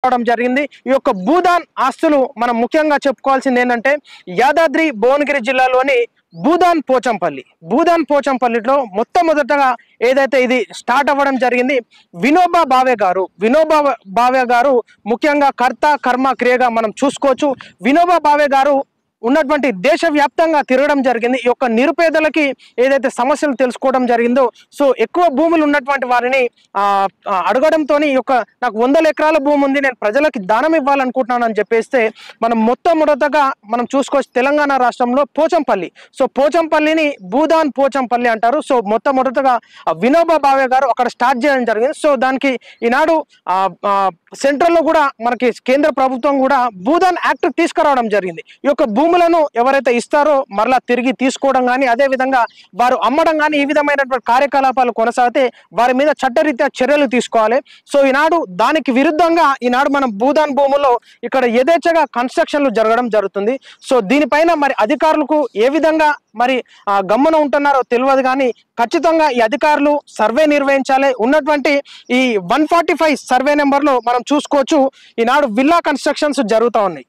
రావడం జరిగింది. ఈ యొక్క భూదాన్ ఆస్తులు మనం ముఖ్యంగా చెప్పుకోవాల్సింది ఏంటంటే యాదాద్రి భువనగిరి జిల్లాలోని భూదాన్ పోచంపల్లిలో మొట్టమొదటగా ఏదైతే ఇది స్టార్ట్ అవ్వడం జరిగింది. వినోబా భావే గారు ముఖ్యంగా కర్త కర్మ క్రియగా మనం చూసుకోవచ్చు. వినోబా భావే గారు ఉన్నటువంటి దేశవ్యాప్తంగా తిరగడం జరిగింది. ఈ యొక్క నిరుపేదలకి ఏదైతే సమస్యలు తెలుసుకోవడం జరిగిందో సో ఎక్కువ భూములు ఉన్నటువంటి వారిని అడగడంతో ఈ యొక్క నాకు 100 ఎకరాల భూమి ఉంది, నేను ప్రజలకి దానం ఇవ్వాలనుకుంటున్నాను అని చెప్పేస్తే మనం మొట్టమొదటగా మనం చూసుకోవచ్చు తెలంగాణ రాష్ట్రంలో పోచంపల్లి. సో పోచంపల్లిని భూదాన్ పోచంపల్లి అంటారు. సో మొట్టమొదటగా వినోబా భావే గారు అక్కడ స్టార్ట్ చేయడం జరిగింది. సో దానికి ఈనాడు సెంట్రల్లో కూడా మనకి కేంద్ర ప్రభుత్వం కూడా భూదాన్ యాక్ట్ తీసుకురావడం జరిగింది. ఈ యొక్క భూములను ఎవరైతే ఇస్తారో మరలా తిరిగి తీసుకోవడం కానీ అదేవిధంగా వారు అమ్మడం కానీ ఈ విధమైనటువంటి కార్యకలాపాలు కొనసాగితే వారి మీద చట్టరీత్యా చర్యలు తీసుకోవాలి. సో ఈనాడు దానికి విరుద్ధంగా ఈనాడు మనం భూదాన్ భూముల్లో ఇక్కడ యథేచ్ఛగా కన్స్ట్రక్షన్లు జరగడం జరుగుతుంది. సో దీనిపైన మరి అధికారులకు ఏ విధంగా మరి గమ్మున ఉంటున్నారో తెలియదు కానీ ఖచ్చితంగా ఈ అధికారులు సర్వే నిర్వహించాలి. ఉన్నటువంటి ఈ 145 సర్వే నెంబర్లో మనం చూసుకోవచ్చు ఈనాడు విల్లా కన్స్ట్రక్షన్స్ జరుగుతూ ఉన్నాయి.